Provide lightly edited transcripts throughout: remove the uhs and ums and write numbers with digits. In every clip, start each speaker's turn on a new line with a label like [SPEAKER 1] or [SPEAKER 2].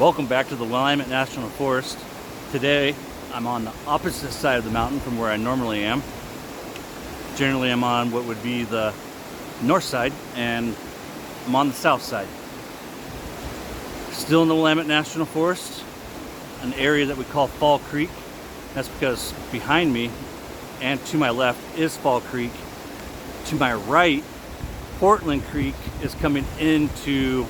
[SPEAKER 1] Welcome back to the Willamette National Forest. Today I'm on the opposite side of the mountain from where I normally am. Generally I'm on what would be the north side, and I'm on the south side. Still in the Willamette National Forest, an area that we call Fall Creek. That's because behind me and to my left is Fall Creek. To my right, Portland Creek is coming into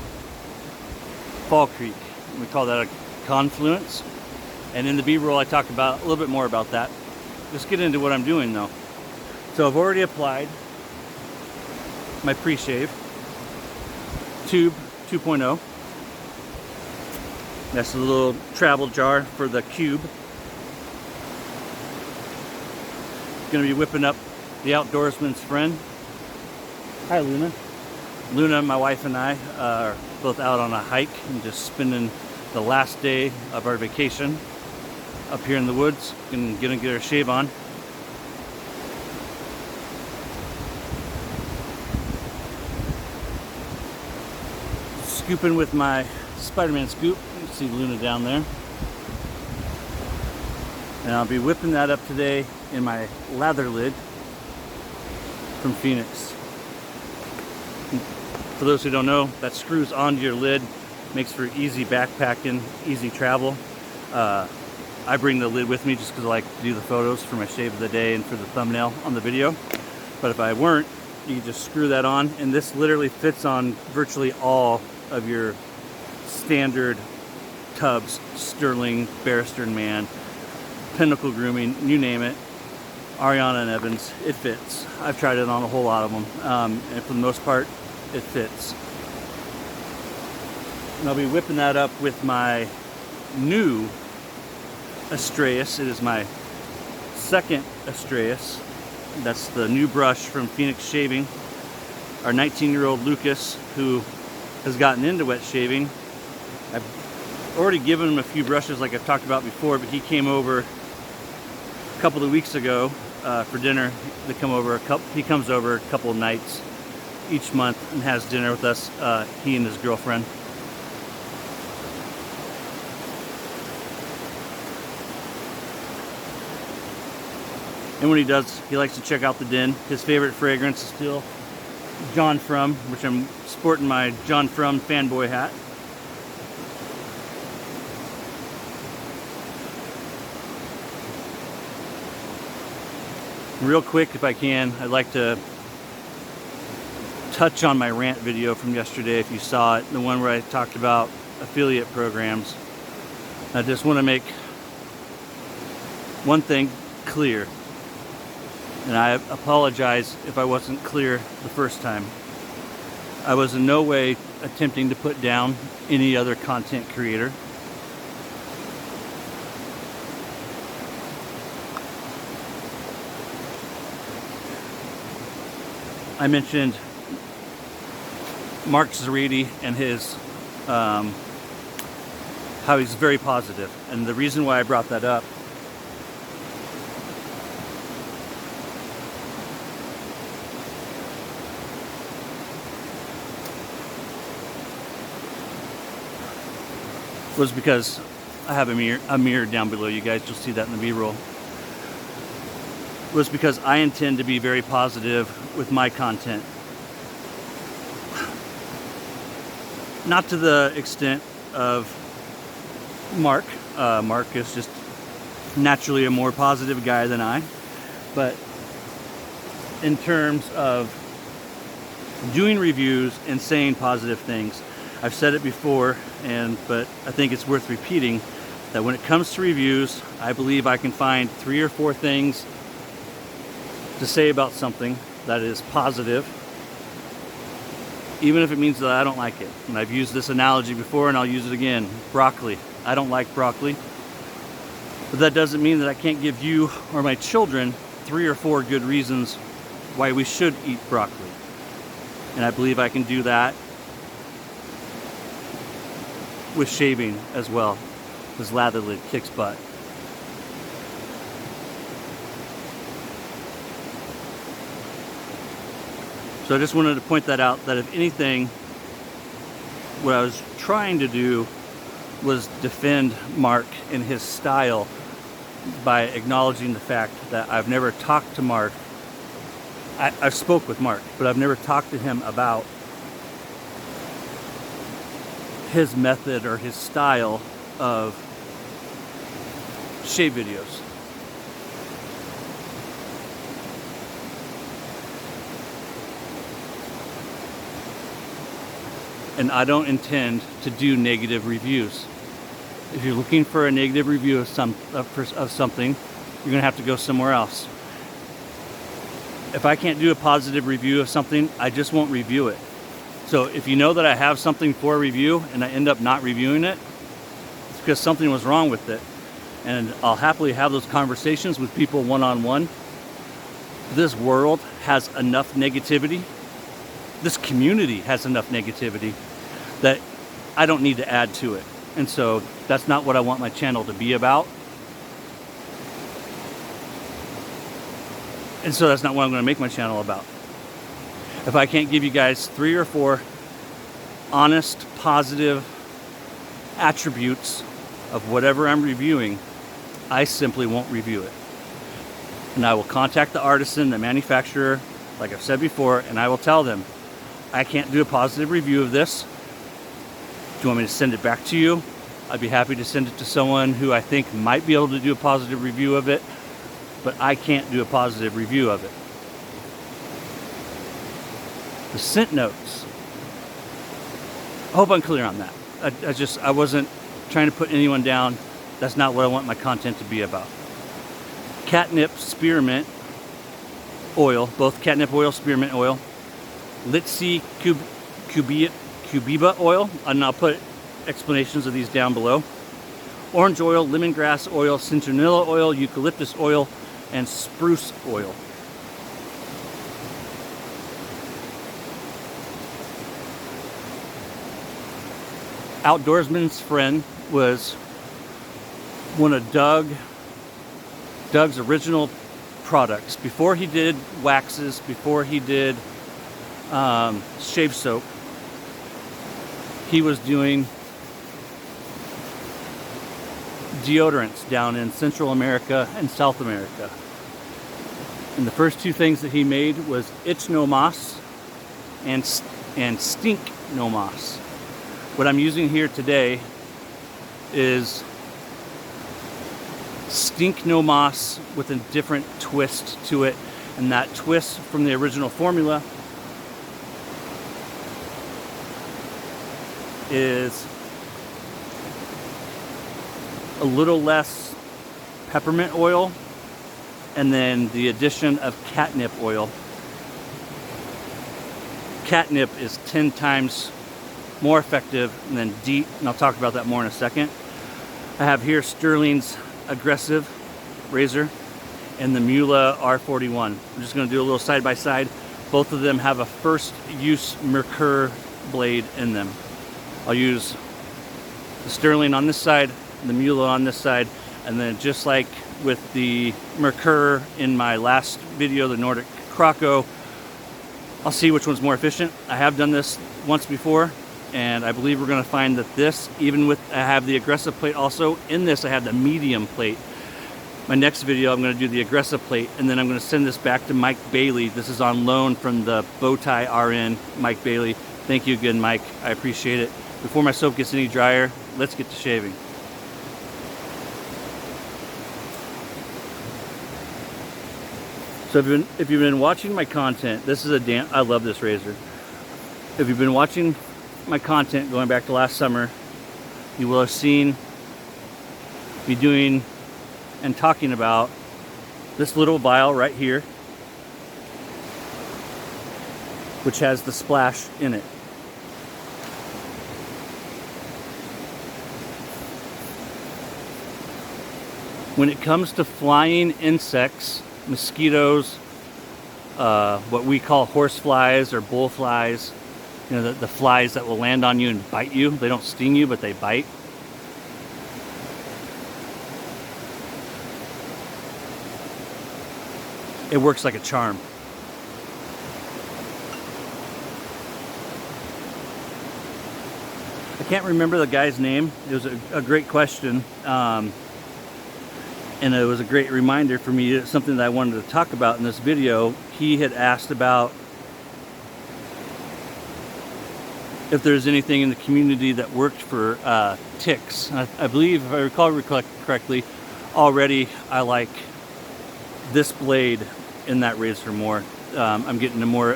[SPEAKER 1] Fall Creek. We call that a confluence. And in the B-roll I talk about a little bit more about that. Let's get into what I'm doing though. So I've already applied my pre-shave tube 2.0. That's a little travel jar for the cube. Gonna be whipping up the Outdoorsman's friend. Hi Luna. Luna, my wife, and I are both out on a hike and just spending the last day of our vacation up here in the woods and gonna get our shave on. Scooping with my Spider-Man scoop. You can see Luna down there. And I'll be whipping that up today in my lather lid from Phoenix. For those who don't know, that screws onto your lid, makes for easy backpacking, easy travel. I bring the lid with me just because I like to do the photos for my shave of the day and for the thumbnail on the video. But if I weren't, you just screw that on, and this literally fits on virtually all of your standard tubs, Stirling, Barrister & Mann, Pinnacle Grooming, you name it, Ariana and Evans, it fits. I've tried it on a whole lot of them, and for the most part, it fits. And I'll be whipping that up with my new Astraeus. It is my second Astraeus. That's the new brush from Phoenix Shaving. Our 19-year-old Lucas, who has gotten into wet shaving. I've already given him a few brushes like I've talked about before, but he came over a couple of weeks ago for dinner. He comes over a couple of nights each month and has dinner with us, he and his girlfriend. And when he does, he likes to check out the den. His favorite fragrance is still John From, which I'm sporting my John From fanboy hat. Real quick, if I can, I'd like to touch on my rant video from yesterday, if you saw it, the one where I talked about affiliate programs. I just want to make one thing clear, and I apologize if I wasn't clear the first time. I was in no way attempting to put down any other content creator. I mentioned Mark Zaridi and his how he's very positive, and the reason why I brought that up was because I have a mirror down below you guys. You'll see that in the B-roll. Was because I intend to be very positive with my content. Not to the extent of Mark. Mark is just naturally a more positive guy than I. But in terms of doing reviews and saying positive things, I've said it before, but I think it's worth repeating that when it comes to reviews, I believe I can find 3 or 4 things to say about something that is positive, even if it means that I don't like it. And I've used this analogy before, and I'll use it again. Broccoli. I don't like broccoli. But that doesn't mean that I can't give you or my children 3 or 4 good reasons why we should eat broccoli. And I believe I can do that with shaving as well. This lather lid kicks butt. So I just wanted to point that out, that if anything, what I was trying to do was defend Mark and his style by acknowledging the fact that I've never talked to Mark. I've spoke with Mark, but I've never talked to him about his method or his style of shave videos. And I don't intend to do negative reviews. If you're looking for a negative review of something, you're gonna have to go somewhere else. If I can't do a positive review of something, I just won't review it. So if you know that I have something for review and I end up not reviewing it, it's because something was wrong with it. And I'll happily have those conversations with people one-on-one. This world has enough negativity. This community has enough negativity that I don't need to add to it. And so that's not what I want my channel to be about. And so that's not what I'm going to make my channel about. If I can't give you guys 3 or 4 honest, positive attributes of whatever I'm reviewing, I simply won't review it. And I will contact the artisan, the manufacturer, like I've said before, and I will tell them, I can't do a positive review of this. Do you want me to send it back to you? I'd be happy to send it to someone who I think might be able to do a positive review of it, but I can't do a positive review of it. The scent notes. I hope I'm clear on that. I wasn't trying to put anyone down. That's not what I want my content to be about. Catnip spearmint oil, both catnip oil, spearmint oil. Litsi cubiba oil, and I'll put explanations of these down below. Orange oil, lemongrass oil, citronella oil, eucalyptus oil, and spruce oil. Outdoorsman's friend was one of Doug's original products. Before he did waxes, before he did shave soap, he was doing deodorants down in Central America and South America. And the first 2 things that he made was Itch No Mas and Stink No Mas. What I'm using here today is Stink No Mas with a different twist to it, and that twist from the original formula is a little less peppermint oil and then the addition of catnip oil. Catnip is 10 times more effective than DEET, and I'll talk about that more in a second. I have here Stirling's aggressive razor and the Muhle R41. I'm just going to do a little side by side. Both of them have a first use Merkur blade in them. I'll use the Stirling on this side, the Muhle on this side, and then just like with the Merkur in my last video, the Nordic Croco, I'll see which one's more efficient. I have done this once before, and I believe we're going to find that this, even with, I have the aggressive plate also, in this I have the medium plate. My next video I'm going to do the aggressive plate, and then I'm going to send this back to Mike Bailey. This is on loan from the Bowtie RN, Mike Bailey. Thank you again, Mike. I appreciate it. Before my soap gets any drier, let's get to shaving. So if you've been watching my content, this is I love this razor. If you've been watching my content going back to last summer, you will have seen me doing and talking about this little vial right here, which has the splash in it. When it comes to flying insects, mosquitoes, what we call horse flies or bull flies, you know, the flies that will land on you and bite you. They don't sting you, but they bite. It works like a charm. I can't remember the guy's name. It was a great question, and it was a great reminder for me. It's something that I wanted to talk about in this video. He had asked about if there's anything in the community that worked for ticks. I believe, if I recall correctly, already I like this blade in that razor more. I'm getting a more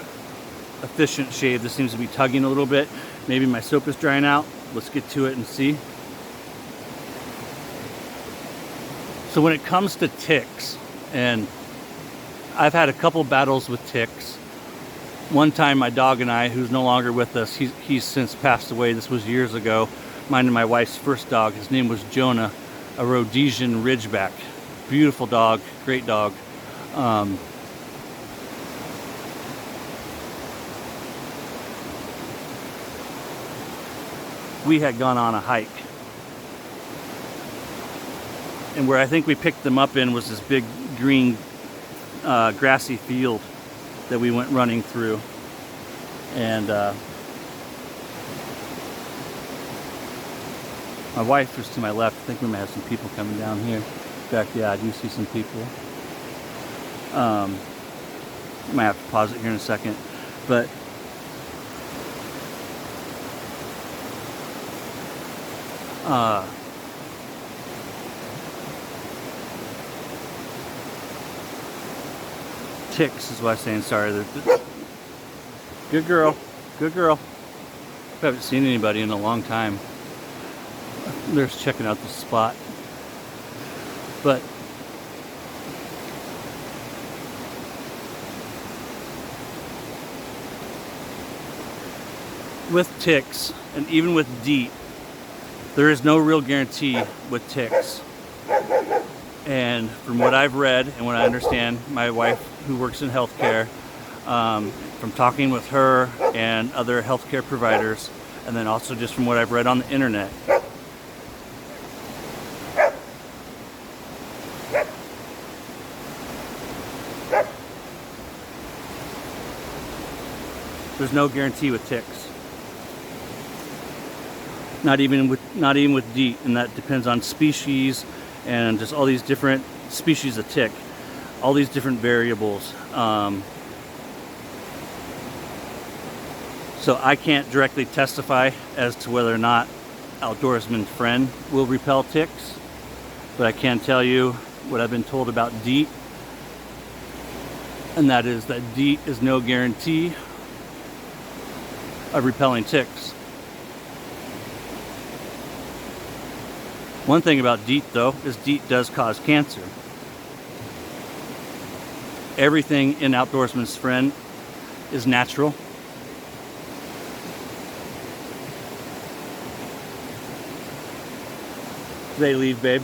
[SPEAKER 1] efficient shave. This seems to be tugging a little bit. Maybe my soap is drying out. Let's get to it and see. So when it comes to ticks, and I've had a couple battles with ticks. One time my dog and I, who's no longer with us, he's since passed away. This was years ago. Mine and my wife's first dog. His name was Jonah, a Rhodesian Ridgeback. Beautiful dog, great dog. We had gone on a hike, and where I think we picked them up in was this big green grassy field that we went running through. And my wife was to my left. I think we might have some people coming down here. In fact, yeah, I do see some people. Might have to pause it here in a second, but ticks is what I'm saying. Sorry. Good girl. Good girl. I haven't seen anybody in a long time. They're just checking out the spot. But with ticks, and even with DEET, there is no real guarantee with ticks. And from what I've read and what I understand, my wife, who works in healthcare, from talking with her and other healthcare providers, and then also just from what I've read on the internet, there's no guarantee with ticks. Not even with DEET, and that depends on species and just all these different species of tick, all these different variables. So I can't directly testify as to whether or not Outdoorsman's friend will repel ticks, but I can tell you what I've been told about DEET, and that is that DEET is no guarantee of repelling ticks. One thing about DEET, though, is DEET does cause cancer. Everything in Outdoorsman's friend is natural. They leave, babe.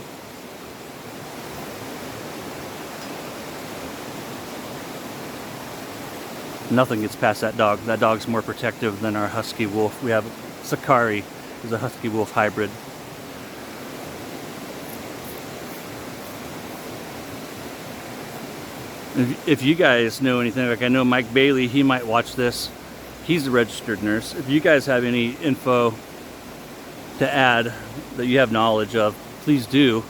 [SPEAKER 1] Nothing gets past that dog. That dog's more protective than our husky wolf. We have Sakari, who's a husky wolf hybrid. If you guys know anything, like I know Mike Bailey, he might watch this. He's a registered nurse. If you guys have any info to add that you have knowledge of, please do.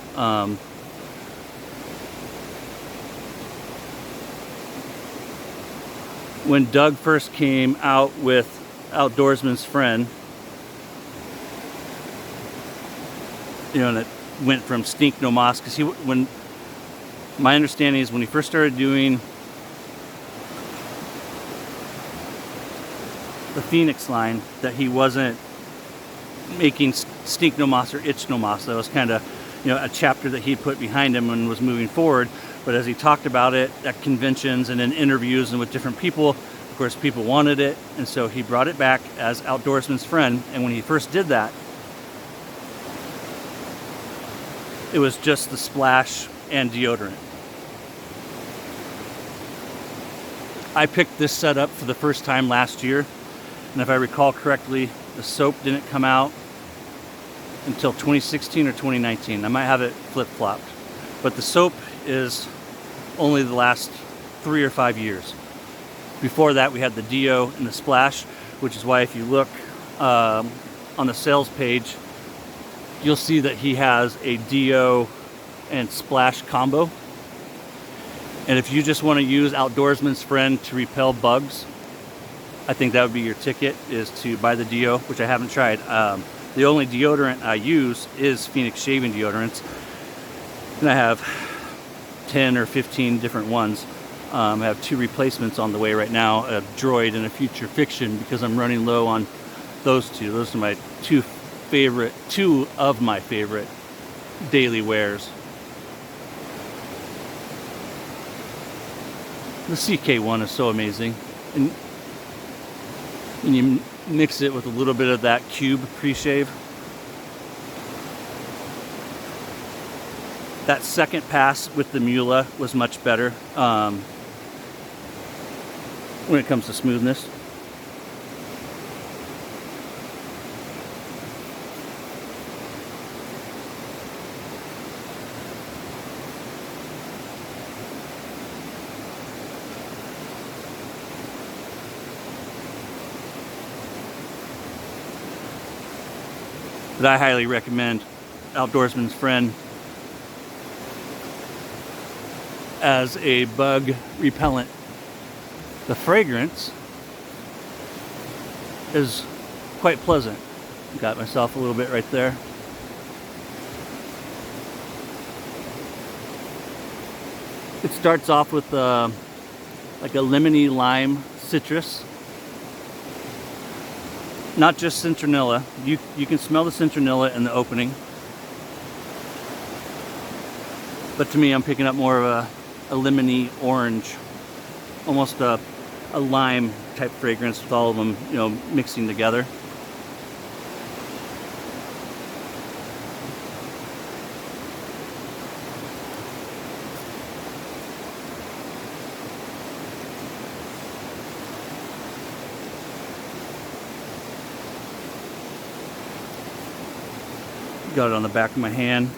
[SPEAKER 1] When Doug first came out with Outdoorsman's friend, you know, and it went from stink no moss, because my understanding is when he first started doing the Phoenix line, that he wasn't making stink no moss or itch no moss. That was kind of, you know, a chapter that he put behind him and was moving forward. But as he talked about it at conventions and in interviews and with different people, of course, people wanted it, and so he brought it back as Outdoorsman's friend. And when he first did that, it was just the splash and deodorant. I picked this setup for the first time last year, and if I recall correctly, the soap didn't come out until 2016 or 2019. I might have it flip-flopped, but the soap is only the last 3 or 5 years. Before that, we had the deo and the splash, which is why if you look, on the sales page, you'll see that he has a deo and splash combo. And if you just want to use Outdoorsman's Friend to repel bugs, I think that would be your ticket, is to buy the deo, which I haven't tried. The only deodorant I use is Phoenix shaving deodorants, and I have 10 or 15 different ones. I have 2 replacements on the way right now, a Droid and a Future Fiction, because I'm running low on those 2. Those are my two of my favorite daily wears. The CK1 is so amazing, and when you mix it with a little bit of that cube pre-shave, that second pass with the Muhle was much better when it comes to smoothness. But I highly recommend Outdoorsman's Friend as a bug repellent. The fragrance is quite pleasant. Got myself a little bit right there. It starts off with like a lemony lime citrus. Not just citronella. You can smell the citronella in the opening. But to me, I'm picking up more of a lemony orange, almost a lime type fragrance with all of them, you know, mixing together. Got it on the back of my hand.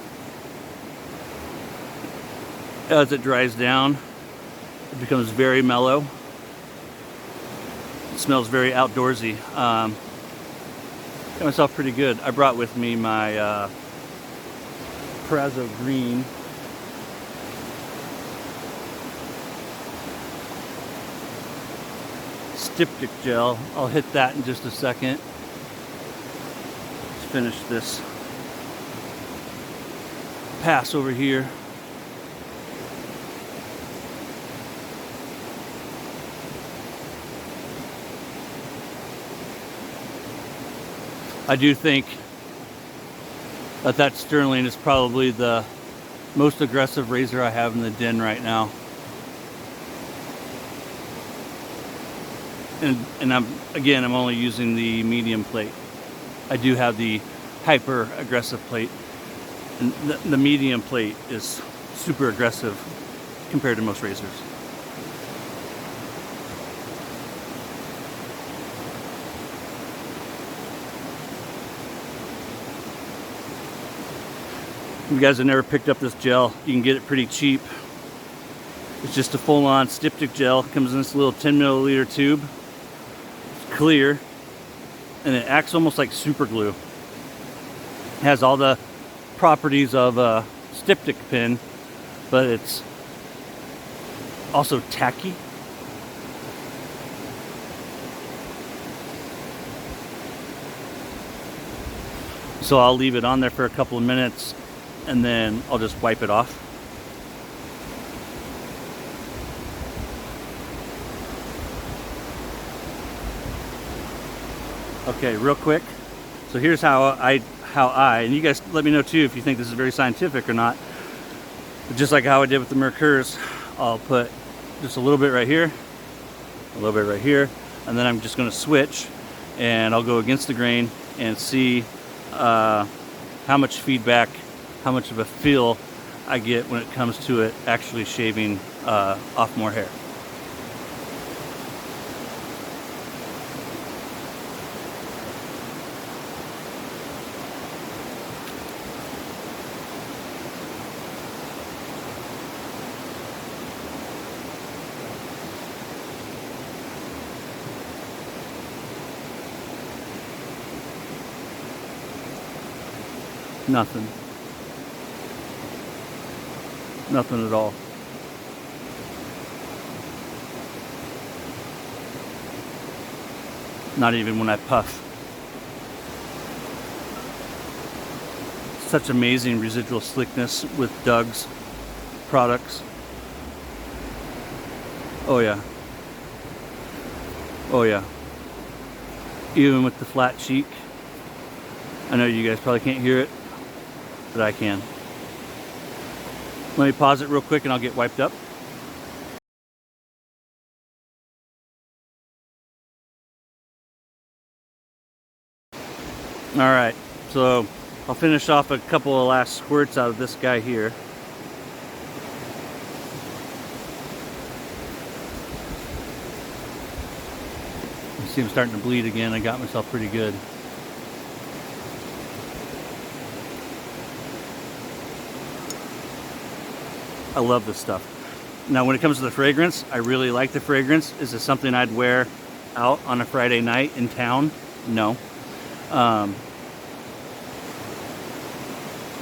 [SPEAKER 1] As it dries down, it becomes very mellow. It smells very outdoorsy. Got myself pretty good. I brought with me my Prazzo Green. Styptic gel. I'll hit that in just a second. Let's finish this pass over here. I do think that Stirling is probably the most aggressive razor I have in the den right now. And I'm only using the medium plate. I do have the hyper aggressive plate. And the medium plate is super aggressive compared to most razors. If you guys have never picked up this gel, you can get it pretty cheap. It's just a full-on styptic gel. It comes in this little 10 milliliter tube. It's clear, and it acts almost like super glue. It has all the properties of a styptic pen, but it's also tacky. So I'll leave it on there for a couple of minutes, and then I'll just wipe it off. Okay, real quick. So here's how I, and you guys let me know too if you think this is very scientific or not. But just like how I did with the Mercurs, I'll put just a little bit right here, a little bit right here, and then I'm just going to switch, and I'll go against the grain and see how much feedback, how much of a feel I get when it comes to it actually shaving off more hair. Nothing. Nothing at all. Not even when I puff. Such amazing residual slickness with Doug's products. Oh yeah. Oh yeah. Even with the flat cheek. I know you guys probably can't hear it, but I can. Let me pause it real quick and I'll get wiped up. Alright, so I'll finish off a couple of last squirts out of this guy here. You see him starting to bleed again. I got myself pretty good. I love this stuff. Now when it comes to the fragrance, I really like the fragrance. Is this something I'd wear out on a Friday night in town? No.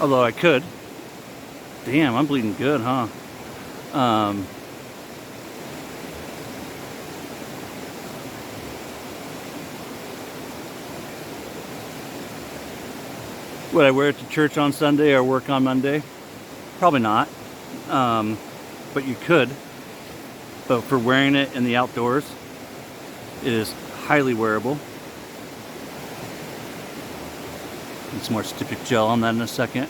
[SPEAKER 1] Although I could. Damn, I'm bleeding good, huh? Would I wear it to church on Sunday or work on Monday? Probably not. But you could. But for wearing it in the outdoors, it is highly wearable. Need some more stipic gel on that in a second.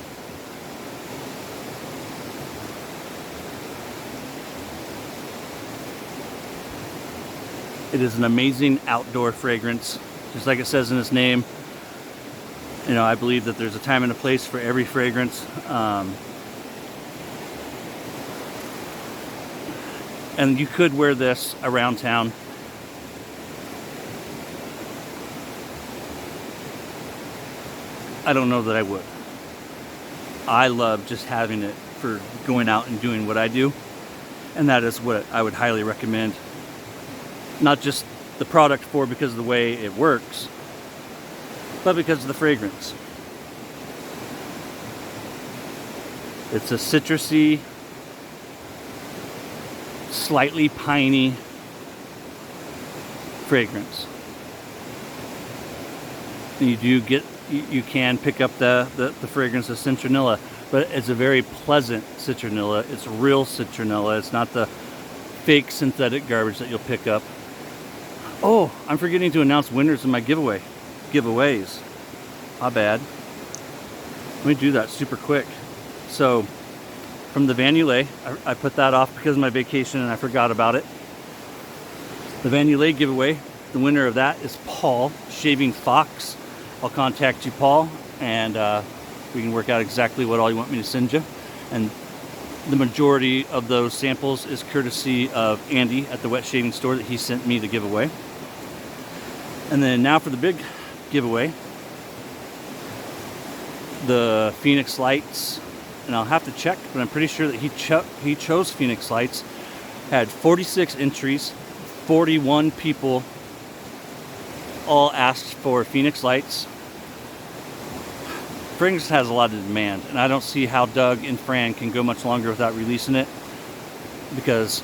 [SPEAKER 1] It is an amazing outdoor fragrance. Just like it says in its name. You know, I believe that there's a time and a place for every fragrance. And you could wear this around town. I don't know that I would. I love just having it for going out and doing what I do. And that is what I would highly recommend. Not just the product for because of the way it works, but because of the fragrance. It's a citrusy, slightly piney fragrance. And you can pick up the fragrance of citronella, but it's a very pleasant citronella. It's real citronella. It's not the fake synthetic garbage that you'll pick up. Oh, I'm forgetting to announce winners in my giveaways. My bad. Let me do that super quick. So, from the Muhle, I put that off because of my vacation and I forgot about it. The Muhle giveaway, the winner of that is Paul, Shaving Fox. I'll contact you, Paul, and we can work out exactly what all you want me to send you. And the majority of those samples is courtesy of Andy at the wet shaving store that he sent me to give away. And then now for the big giveaway, the Phoenix Lights, and I'll have to check, but I'm pretty sure that he chose Phoenix Lights. Had 46 entries, 41 people all asked for Phoenix Lights. Fragrance has a lot of demand, and I don't see how Doug and Fran can go much longer without releasing it, because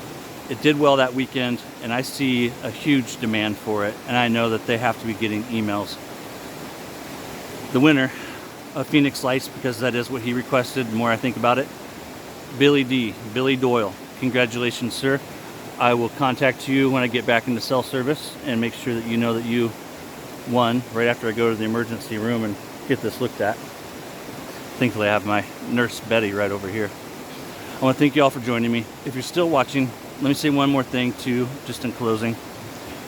[SPEAKER 1] it did well that weekend, and I see a huge demand for it, and I know that they have to be getting emails. The winner of Phoenix Lights, because that is what he requested, the more I think about it, Billy Doyle. Congratulations, sir. I will contact you when I get back into cell service and make sure that you know that you won right after I go to the emergency room and get this looked at. Thankfully, I have my nurse Betty right over here. I want to thank you all for joining me. If you're still watching, let me say one more thing too, just in closing,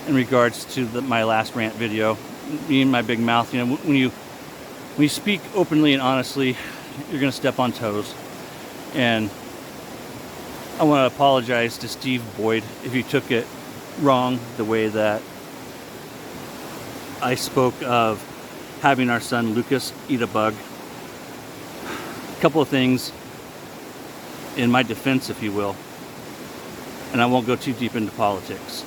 [SPEAKER 1] in regards to my last rant video. Me and my big mouth, you know, when you speak openly and honestly, you're going to step on toes. And I want to apologize to Steve Boyd if you took it wrong the way that I spoke of having our son Lucas eat a bug. A couple of things in my defense, if you will, and I won't go too deep into politics.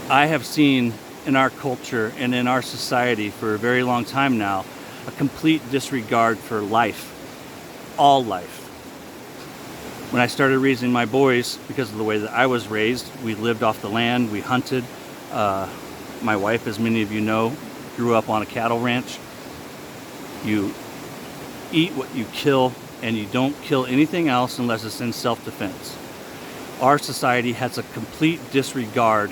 [SPEAKER 1] I have seen in our culture and in our society for a very long time now, a complete disregard for life, all life. When I started raising my boys, because of the way that I was raised, we lived off the land, we hunted. My wife, as many of you know, grew up on a cattle ranch. You eat what you kill, and you don't kill anything else unless it's in self-defense. Our society has a complete disregard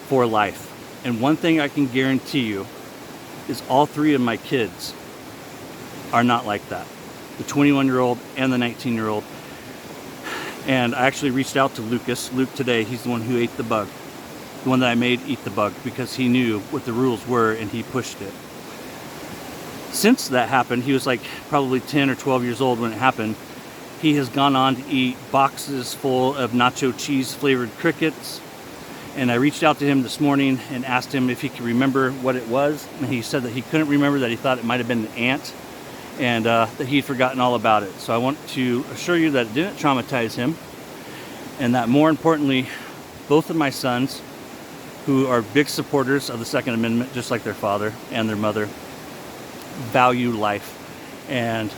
[SPEAKER 1] for life. And one thing I can guarantee you is all three of my kids are not like that. The 21-year-old and the 19-year-old. And I actually reached out to Luke today. He's the one who ate the bug. The one that I made eat the bug, because he knew what the rules were and he pushed it. Since that happened, he was like probably 10 or 12 years old when it happened. He has gone on to eat boxes full of nacho cheese flavored crickets. And I reached out to him this morning and asked him if he could remember what it was. And he said that he couldn't remember, that he thought it might have been an ant, and that he'd forgotten all about it. So I want to assure you that it didn't traumatize him, and that more importantly, both of my sons, who are big supporters of the Second Amendment, just like their father and their mother, value life. And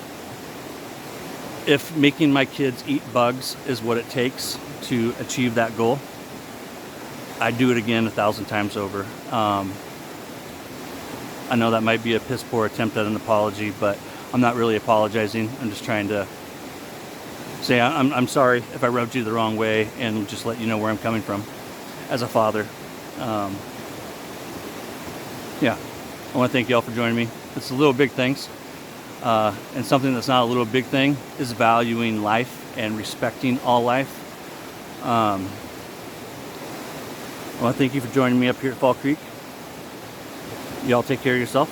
[SPEAKER 1] if making my kids eat bugs is what it takes to achieve that goal, I'd do it again 1,000 times over. I know that might be a piss poor attempt at an apology, but I'm not really apologizing. I'm just trying to say I'm sorry if I rubbed you the wrong way, and just let you know where I'm coming from as a father. Yeah, I want to thank you all for joining me. It's the little big things, and something that's not a little big thing is valuing life and respecting all life. I want to thank you for joining me up here at Fall Creek. Y'all take care of yourself.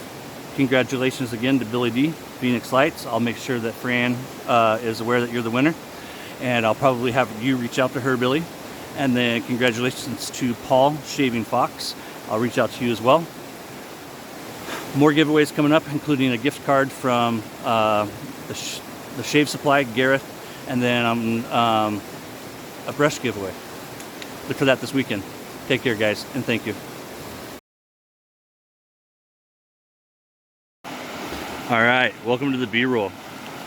[SPEAKER 1] Congratulations again to Billy D, Phoenix Lights. I'll make sure that Fran is aware that you're the winner, and I'll probably have you reach out to her, Billy. And then congratulations to Paul, Shaving Fox. I'll reach out to you as well. More giveaways coming up, including a gift card from the Shave Supply, Gareth, and then a brush giveaway. Look for that this weekend. Take care, guys, and thank you. All right, welcome to the B-roll.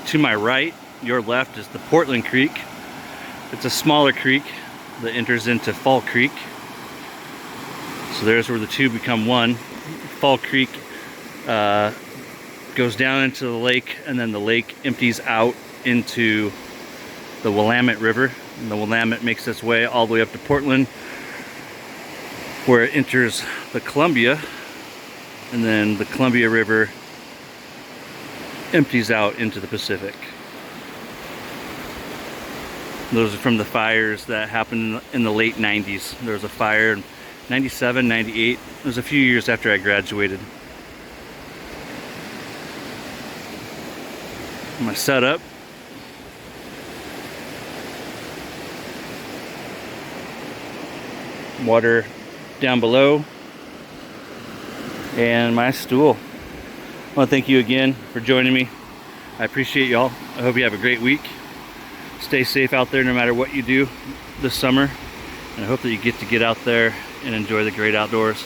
[SPEAKER 1] To my right, your left, is the Portland Creek. It's a smaller creek that enters into Fall Creek. So there's where the two become one. Fall Creek goes down into the lake, and then the lake empties out into the Willamette River. And the Willamette makes its way all the way up to Portland, where it enters the Columbia, and then the Columbia River empties out into the Pacific. Those are from the fires that happened in the late 90s. There was a fire in 97, 98. It was a few years after I graduated. My setup. Water down below. And my stool. I want to thank you again for joining me. I appreciate y'all. I hope you have a great week. Stay safe out there no matter what you do this summer. And I hope that you get out there and enjoy the great outdoors.